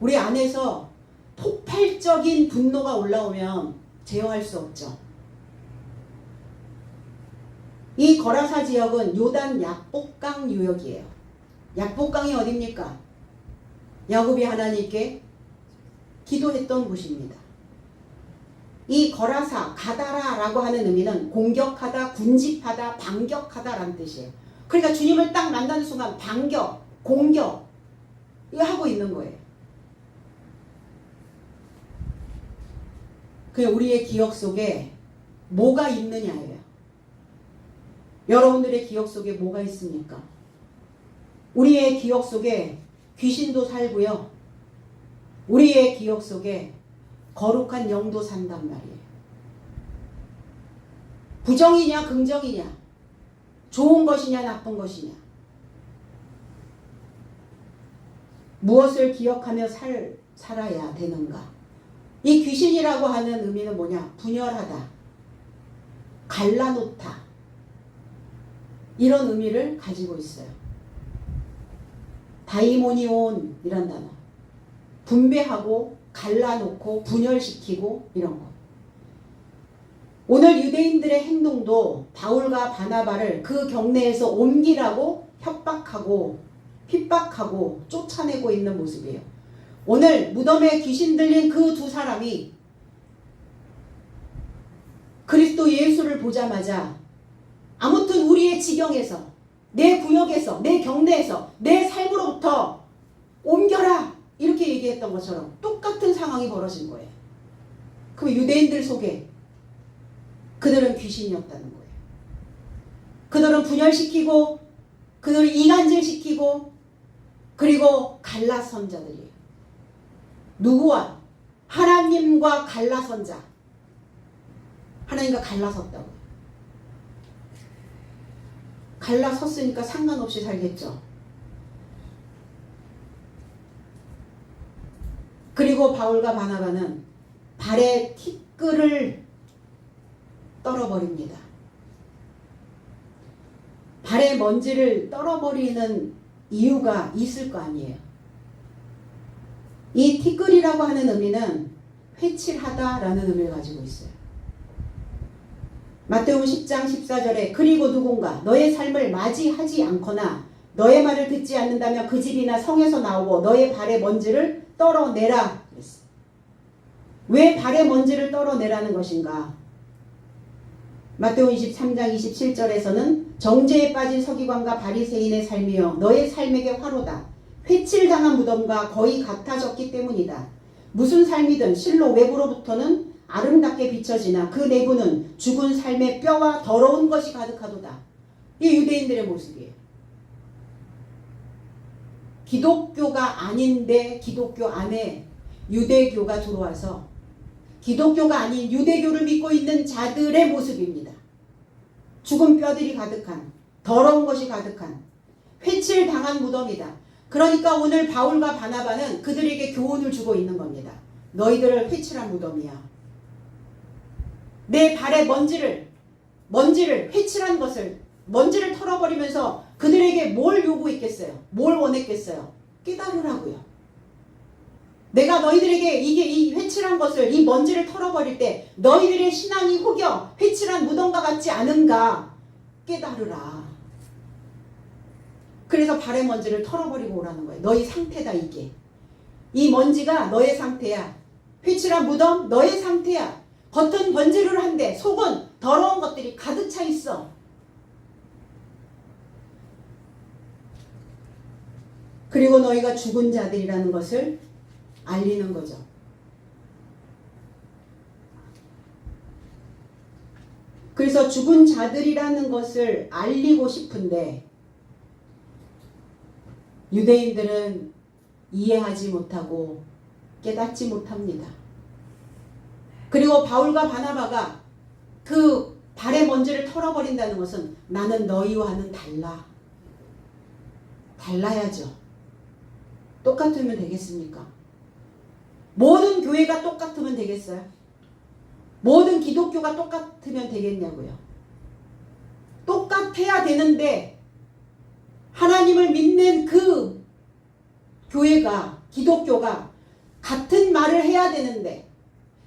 우리 안에서 폭발적인 분노가 올라오면 제어할 수 없죠. 이 거라사 지역은 요단 약복강 유역이에요. 약복강이 어딥니까? 야곱이 하나님께 기도했던 곳입니다. 이 거라사, 가다라라고 하는 의미는 공격하다, 군집하다, 반격하다라는 뜻이에요. 그러니까 주님을 딱 만나는 순간 반격, 공격 이거 하고 있는 거예요. 그냥 우리의 기억 속에 뭐가 있느냐예요. 여러분들의 기억 속에 뭐가 있습니까? 우리의 기억 속에 귀신도 살고요. 우리의 기억 속에 거룩한 영도 산단 말이에요. 부정이냐 긍정이냐, 좋은 것이냐 나쁜 것이냐, 무엇을 기억하며 살아야 되는가. 이 귀신이라고 하는 의미는 뭐냐? 분열하다, 갈라놓다, 이런 의미를 가지고 있어요. 다이모니온이란 단어, 분배하고 갈라놓고 분열시키고 이런 거. 오늘 유대인들의 행동도 바울과 바나바를 그 경내에서 옮기라고 협박하고 핍박하고 쫓아내고 있는 모습이에요. 오늘 무덤에 귀신 들린 그 두 사람이 그리스도 예수를 보자마자 아무튼 우리의 지경에서, 내 구역에서, 내 경내에서, 내 삶으로부터 옮겨라 이렇게 얘기했던 것처럼 똑같은 상황이 벌어진 거예요. 그럼 유대인들 속에 그들은 귀신이었다는 거예요. 그들은 분열시키고, 그들은 이간질시키고, 그리고 갈라선 자들이에요. 누구와? 하나님과 갈라선 자. 하나님과 갈라섰다고. 갈라섰으니까 상관없이 살겠죠. 그리고 바울과 바나바는 발에 티끌을 떨어버립니다. 발에 먼지를 떨어버리는 이유가 있을 거 아니에요. 이 티끌이라고 하는 의미는 회칠하다라는 의미를 가지고 있어요. 마태복음 10장 14절에 그리고 누군가 너의 삶을 맞이하지 않거나 너의 말을 듣지 않는다면 그 집이나 성에서 나오고 너의 발에 먼지를 떨어내라 그랬어요. 왜 발에 먼지를 떨어내라는 것인가? 마태복음 23장 27절에서는 정죄에 빠진 서기관과 바리새인의 삶이여 너의 삶에게 화로다. 회칠당한 무덤과 거의 같아졌기 때문이다. 무슨 삶이든 실로 외부로부터는 아름답게 비춰지나 그 내부는 죽은 삶의 뼈와 더러운 것이 가득하도다. 이게 유대인들의 모습이에요. 기독교가 아닌데 기독교 안에 유대교가 들어와서 기독교가 아닌 유대교를 믿고 있는 자들의 모습입니다. 죽은 뼈들이 가득한, 더러운 것이 가득한, 회칠당한 무덤이다. 그러니까 오늘 바울과 바나바는 그들에게 교훈을 주고 있는 겁니다. 너희들을 회칠한 무덤이야. 내 발에 먼지를 회칠한 것을, 먼지를 털어버리면서 그들에게 뭘 요구했겠어요? 뭘 원했겠어요? 깨달으라고요. 내가 너희들에게 이 회칠한 것을, 이 먼지를 털어버릴 때 너희들의 신앙이 혹여 회칠한 무덤과 같지 않은가 깨달으라. 그래서 발의 먼지를 털어버리고 오라는 거예요. 너희 상태다 이게. 이 먼지가 너의 상태야. 회칠한 무덤 너의 상태야. 겉은 번지르르한데 속은 더러운 것들이 가득 차 있어. 그리고 너희가 죽은 자들이라는 것을 알리는 거죠. 그래서 죽은 자들이라는 것을 알리고 싶은데 유대인들은 이해하지 못하고 깨닫지 못합니다. 그리고 바울과 바나바가 그 발의 먼지를 털어버린다는 것은 나는 너희와는 달라야죠. 똑같으면 되겠습니까? 모든 교회가 똑같으면 되겠어요? 모든 기독교가 똑같으면 되겠냐고요. 똑같아야 되는데 하나님을 믿는 그 교회가, 기독교가 같은 말을 해야 되는데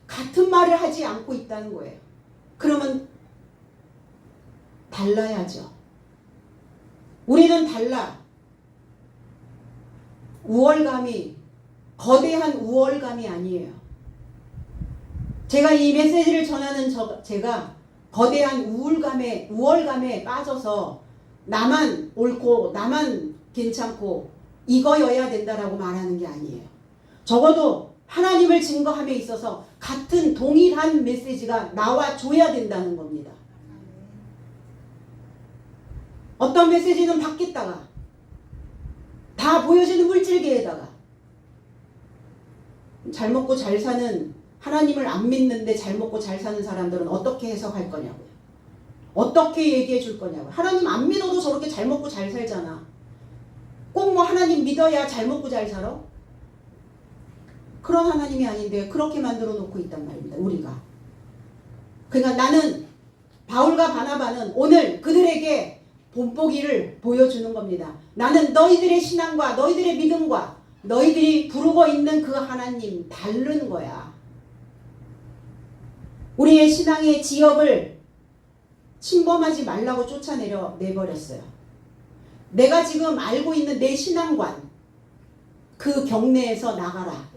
같은 말을 하지 않고 있다는 거예요. 그러면 달라야죠. 우리는 달라. 우월감이, 거대한 우월감이 아니에요. 제가 이 메시지를 전하는 제가 거대한 우월감에 빠져서 나만 옳고 나만 괜찮고 이거여야 된다라고 말하는 게 아니에요. 적어도 하나님을 증거함에 있어서 같은 동일한 메시지가 나와줘야 된다는 겁니다. 어떤 메시지는 바뀌었다가 다 보여지는 물질계에다가 잘 먹고 잘 사는, 하나님을 안 믿는데 잘 먹고 잘 사는 사람들은 어떻게 해석할 거냐고요. 어떻게 얘기해 줄 거냐고요. 하나님 안 믿어도 저렇게 잘 먹고 잘 살잖아. 꼭 뭐 하나님 믿어야 잘 먹고 잘 살아? 그런 하나님이 아닌데 그렇게 만들어 놓고 있단 말입니다. 우리가. 그러니까 나는, 바울과 바나바는 오늘 본보기를 본보기를 보여주는 겁니다. 나는 너희들의 신앙과 너희들의 믿음과 너희들이 부르고 있는 그 하나님 다른 거야. 우리의 신앙의 지역을 침범하지 말라고 내버렸어요. 내가 지금 알고 있는 내 신앙관, 그 경내에서 나가라.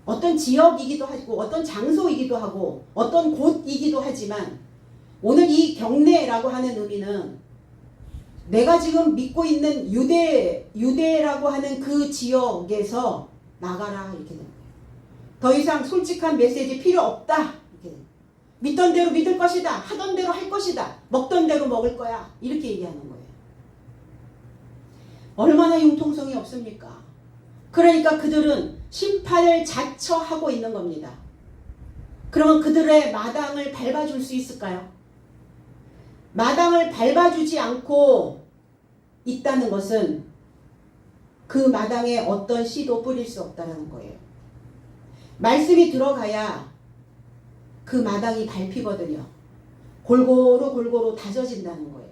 어떤 지역이기도 하고 어떤 장소이기도 하고 어떤 곳이기도 하지만 오늘 이 경내라고 하는 의미는 내가 지금 믿고 있는 유대라고 하는 그 지역에서 나가라 이렇게 됩니다. 더 이상 솔직한 메시지 필요 없다 이렇게 됩니다. 믿던 대로 믿을 것이다. 하던 대로 할 것이다. 먹던 대로 먹을 거야. 이렇게 얘기하는 거예요. 얼마나 융통성이 없습니까? 그러니까 그들은 심판을 자처하고 있는 겁니다. 그러면 그들의 마당을 밟아줄 수 있을까요? 마당을 밟아주지 않고 있다는 것은 그 마당에 어떤 씨도 뿌릴 수 없다는 거예요. 말씀이 들어가야 그 마당이 밟히거든요. 골고루 다져진다는 거예요.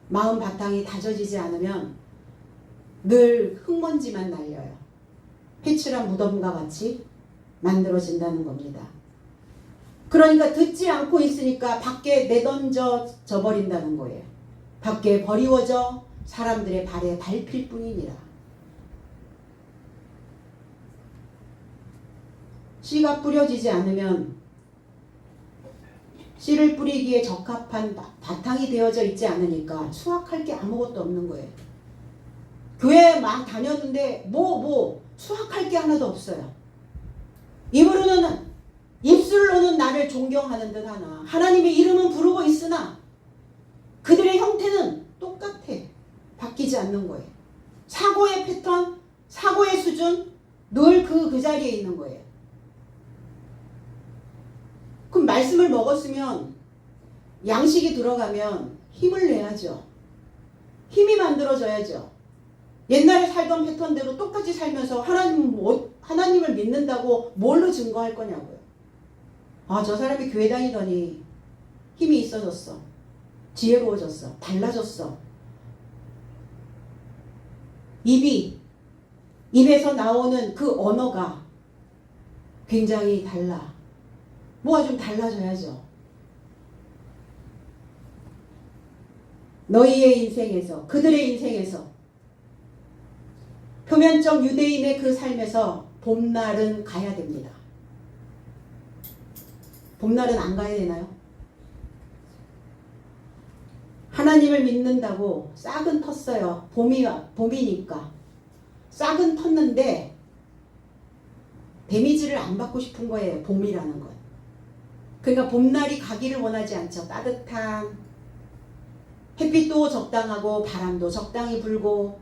마음 바탕이 다져지지 않으면 늘 흙먼지만 날려요. 회칠한 무덤과 같이 만들어진다는 겁니다. 그러니까 듣지 않고 있으니까 밖에 내던져 버린다는 거예요. 밖에 버리워져 사람들의 발에 밟힐 뿐이니라. 씨가 뿌려지지 않으면 씨를 뿌리기에 적합한 바탕이 되어져 있지 않으니까 수확할 게 아무것도 없는 거예요. 교회 막 다녔는데 수확할 게 하나도 없어요. 입술로는 나를 존경하는 듯 하나 하나님의 이름은 부르고 있으나 그들의 형태는 똑같아. 바뀌지 않는 거예요. 사고의 패턴, 사고의 수준 늘 그 자리에 있는 거예요. 그럼 말씀을 먹었으면 양식이 들어가면 힘을 내야죠. 힘이 만들어져야죠. 옛날에 살던 패턴대로 똑같이 살면서 하나님을 믿는다고 뭘로 증거할 거냐고요. 저 사람이 교회 다니더니 힘이 있어졌어. 지혜로워졌어. 달라졌어. 입에서 나오는 그 언어가 굉장히 달라. 뭐가 좀 달라져야죠. 너희의 인생에서, 그들의 인생에서, 표면적 유대인의 그 삶에서 봄날은 가야 됩니다. 봄날은 안 가야 되나요? 하나님을 믿는다고 싹은 텄어요. 봄이니까. 싹은 텄는데 데미지를 안 받고 싶은 거예요. 봄이라는 건. 그러니까 봄날이 가기를 원하지 않죠. 따뜻한 햇빛도 적당하고 바람도 적당히 불고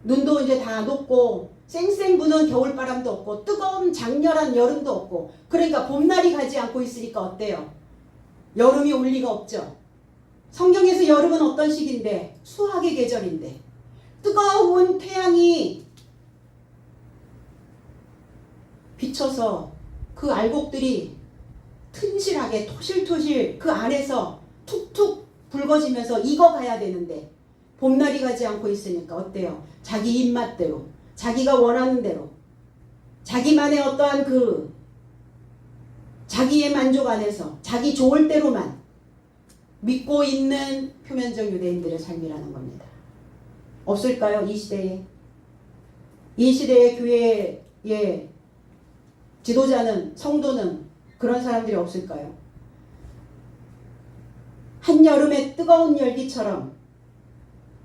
눈도 이제 다 녹고 쌩쌩 부는 겨울바람도 없고 뜨거운 장렬한 여름도 없고 그러니까 봄날이 가지 않고 있으니까 어때요? 여름이 올 리가 없죠. 성경에서 여름은 어떤 시기인데? 수학의 계절인데 뜨거운 태양이 비쳐서 그 알곡들이 튼실하게 토실토실 그 안에서 툭툭 붉어지면서 익어가야 되는데 봄날이 가지 않고 있으니까 어때요? 자기 입맛대로, 자기가 원하는 대로, 자기만의 어떠한 그 자기의 만족 안에서 자기 좋을 대로만 믿고 있는 표면적 유대인들의 삶이라는 겁니다. 없을까요? 이 시대에? 이 시대의 교회의 지도자는, 성도는 그런 사람들이 없을까요? 한여름의 뜨거운 열기처럼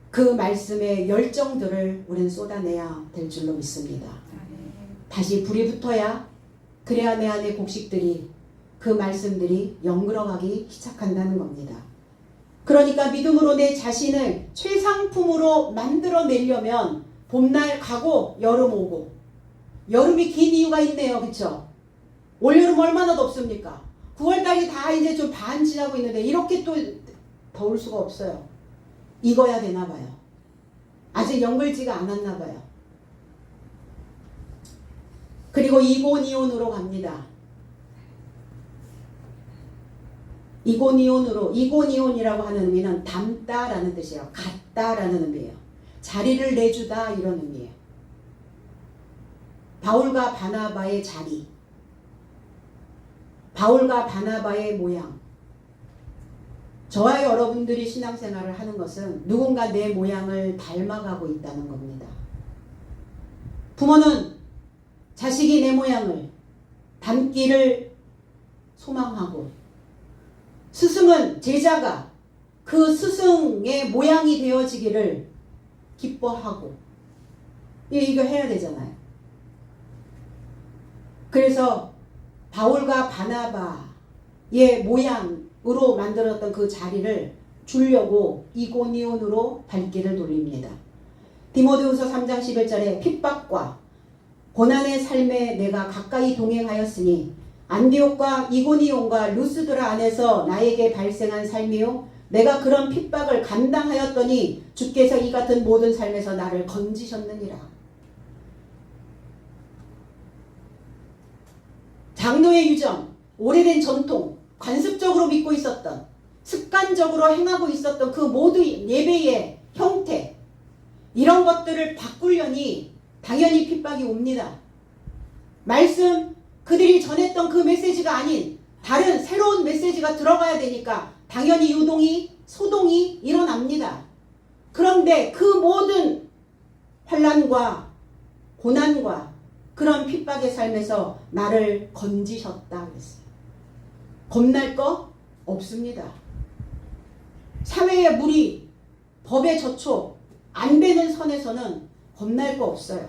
그 말씀의 열정들을 우리는 쏟아내야 될 줄로 믿습니다. 다시 불이 붙어야 그래야 내 안의 곡식들이 그 말씀들이 영그러가기 시작한다는 겁니다. 그러니까 믿음으로 내 자신을 최상품으로 만들어내려면 봄날 가고 여름 오고, 여름이 긴 이유가 있네요. 그쵸? 올여름 얼마나 덥습니까? 9월달이 다 이제 좀 반 지나고 있는데 이렇게 또 더울 수가 없어요. 익어야 되나 봐요. 아직 영글지가 않았나 봐요. 그리고 이고니온으로 갑니다. 이고니온이라고 하는 의미는 담다라는 뜻이에요. 같다라는 의미예요. 자리를 내주다 이런 의미예요. 바울과 바나바의 자리, 바울과 바나바의 모양. 저와 여러분들이 신앙생활을 하는 것은 누군가 내 모양을 닮아가고 있다는 겁니다. 부모는 자식이 내 모양을 닮기를 소망하고, 스승은 제자가 그 스승의 모양이 되어지기를 기뻐하고, 이거 해야 되잖아요. 그래서 바울과 바나바의 모양으로 만들었던 그 자리를 주려고 이고니온으로 발길을 돌립니다. 디모데후서 3장 11절에 핍박과 고난의 삶에 내가 가까이 동행하였으니 안디옥과 이고니온과 루스드라 안에서 나에게 발생한 삶이요 내가 그런 핍박을 감당하였더니 주께서 이 같은 모든 삶에서 나를 건지셨느니라. 장로의 유정, 오래된 전통, 관습적으로 믿고 있었던, 습관적으로 행하고 있었던 그 모든 예배의 형태, 이런 것들을 바꾸려니 당연히 핍박이 옵니다. 말씀, 그들이 전했던 그 메시지가 아닌 다른 새로운 메시지가 들어가야 되니까 당연히 유동이, 소동이 일어납니다. 그런데 그 모든 환난과 고난과 그런 핍박의 삶에서 나를 건지셨다 그랬어요. 겁날 거 없습니다. 사회의 무리, 법의 저촉, 안 되는 선에서는 겁날 거 없어요.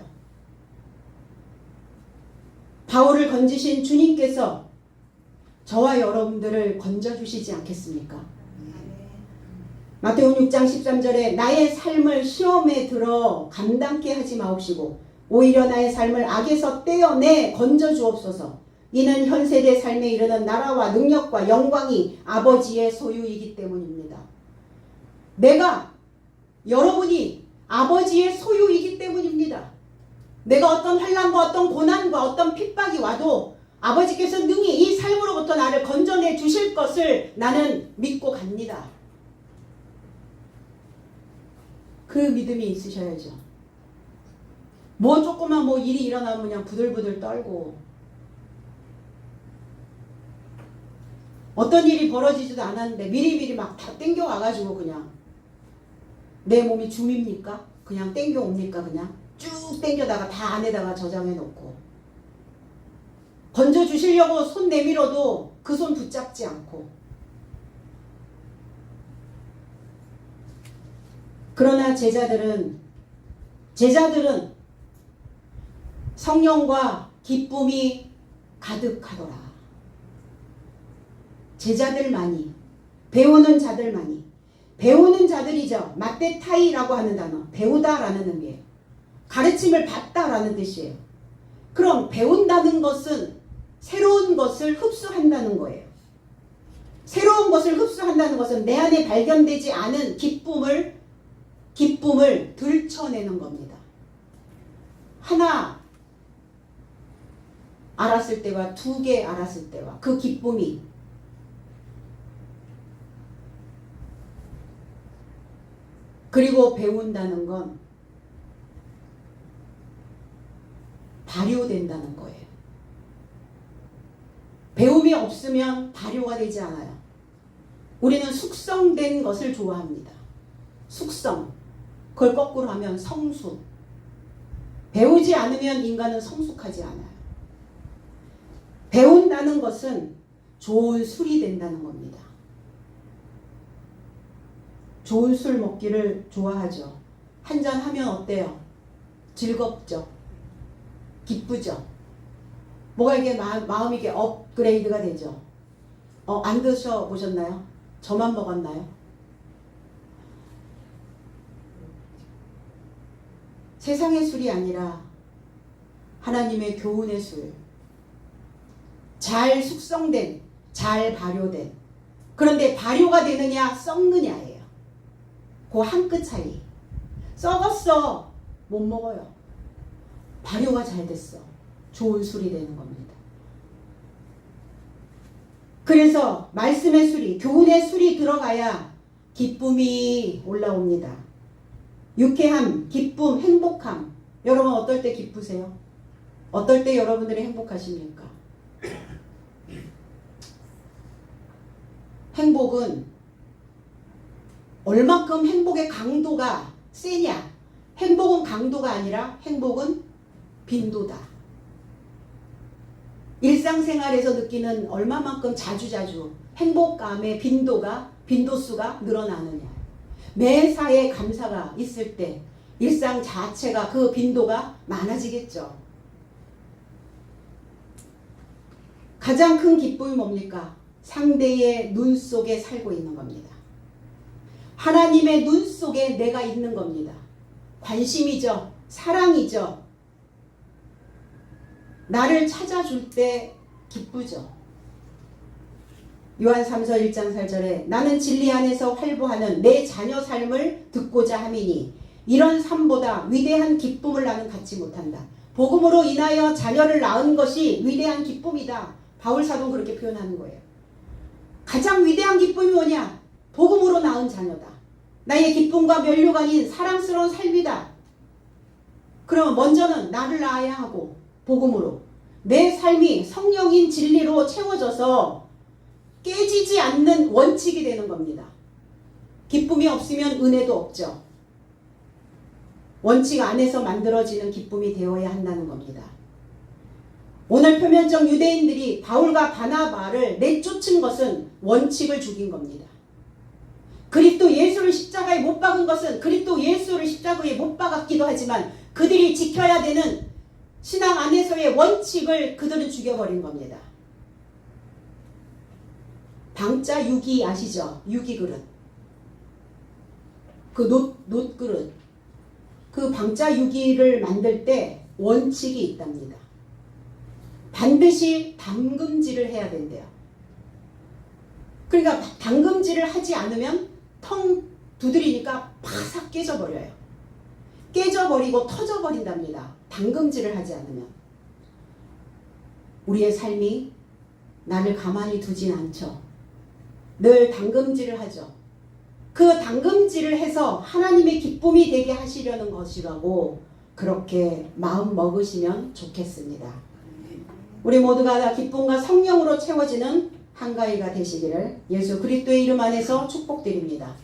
바울을 건지신 주님께서 저와 여러분들을 건져주시지 않겠습니까? 마태복음 6장 13절에 나의 삶을 시험에 들어 감당케 하지 마옵시고 오히려 나의 삶을 악에서 떼어내 건져주옵소서. 이는 현세대 삶에 이르는 나라와 능력과 영광이 아버지의 소유이기 때문입니다. 내가, 여러분이 아버지의 소유이기 때문입니다. 내가 어떤 환난과 어떤 고난과 어떤 핍박이 와도 아버지께서 능히 이 삶으로부터 나를 건져내 주실 것을 나는 믿고 갑니다. 그 믿음이 있으셔야죠. 뭐 조그만 뭐 일이 일어나면 그냥 부들부들 떨고, 어떤 일이 벌어지지도 않았는데 미리미리 막 다 땡겨와가지고 그냥 내 몸이 줌입니까? 그냥 땡겨옵니까? 그냥 쭉 땡겨다가 다 안에다가 저장해 놓고 건져주시려고 손 내밀어도 그 손 붙잡지 않고. 그러나 제자들은 성령과 기쁨이 가득하더라. 제자들만이, 배우는 자들만이, 배우는 자들이죠. 마테타이라고 하는 단어, 배우다라는 의미예요. 가르침을 받다라는 뜻이에요. 그럼 배운다는 것은 새로운 것을 흡수한다는 거예요. 새로운 것을 흡수한다는 것은 내 안에 발견되지 않은 기쁨을 들춰내는 겁니다. 하나 알았을 때와 2개 알았을 때와 그 기쁨이 그리고 배운다는 건 발효된다는 거예요. 배움이 없으면 발효가 되지 않아요. 우리는 숙성된 것을 좋아합니다. 숙성. 그걸 거꾸로 하면 성숙. 배우지 않으면 인간은 성숙하지 않아요. 배운다는 것은 좋은 술이 된다는 겁니다. 좋은 술 먹기를 좋아하죠. 한잔 하면 어때요? 즐겁죠? 기쁘죠? 뭐가 이게 마음이 이게 업그레이드가 되죠? 안 드셔보셨나요? 저만 먹었나요? 세상의 술이 아니라 하나님의 교훈의 술. 잘 숙성된, 잘 발효된. 그런데 발효가 되느냐, 썩느냐예요. 그 한 끗 차이. 썩었어. 못 먹어요. 발효가 잘 됐어. 좋은 술이 되는 겁니다. 그래서 말씀의 술이, 교훈의 술이 들어가야 기쁨이 올라옵니다. 유쾌함, 기쁨, 행복함. 여러분 어떨 때 기쁘세요? 어떨 때 여러분들이 행복하십니까? 행복은 얼마큼 행복의 강도가 세냐? 행복은 강도가 아니라 행복은 빈도다. 일상생활에서 느끼는 얼마만큼 자주자주 행복감의 빈도수가 늘어나느냐. 매사에 감사가 있을 때 일상 자체가 그 빈도가 많아지겠죠. 가장 큰 기쁨이 뭡니까? 상대의 눈 속에 살고 있는 겁니다. 하나님의 눈 속에 내가 있는 겁니다. 관심이죠. 사랑이죠. 나를 찾아줄 때 기쁘죠. 요한 3서 1장 8절에 나는 진리 안에서 활보하는 내 자녀 삶을 듣고자 함이니 이런 삶보다 위대한 기쁨을 나는 갖지 못한다. 복음으로 인하여 자녀를 낳은 것이 위대한 기쁨이다. 바울 사도는 그렇게 표현하는 거예요. 가장 위대한 기쁨이 뭐냐? 복음으로 낳은 자녀다. 나의 기쁨과 면류가 아닌 사랑스러운 삶이다. 그러면 먼저는 나를 낳아야 하고 복음으로 내 삶이 성령인 진리로 채워져서 깨지지 않는 원칙이 되는 겁니다. 기쁨이 없으면 은혜도 없죠. 원칙 안에서 만들어지는 기쁨이 되어야 한다는 겁니다. 오늘 표면적 유대인들이 바울과 바나바를 내쫓은 것은 원칙을 죽인 겁니다. 그리스도 예수를 십자가에 못 박은 것은 그리스도 예수를 십자가에 못 박았기도 하지만 그들이 지켜야 되는 신앙 안에서의 원칙을 그들은 죽여버린 겁니다. 방자 유기 아시죠? 유기 그릇. 그 놋 그릇. 그 방자 유기를 만들 때 원칙이 있답니다. 반드시 담금질을 해야 된대요. 그러니까 담금질을 하지 않으면 텅 두드리니까 파삭 깨져버려요. 깨져버리고 터져버린답니다. 담금질을 하지 않으면. 우리의 삶이 나를 가만히 두진 않죠. 늘 담금질을 하죠. 그 담금질을 해서 하나님의 기쁨이 되게 하시려는 것이라고 그렇게 마음 먹으시면 좋겠습니다. 우리 모두가 다 기쁨과 성령으로 채워지는 한가위가 되시기를 예수 그리스도의 이름 안에서 축복드립니다.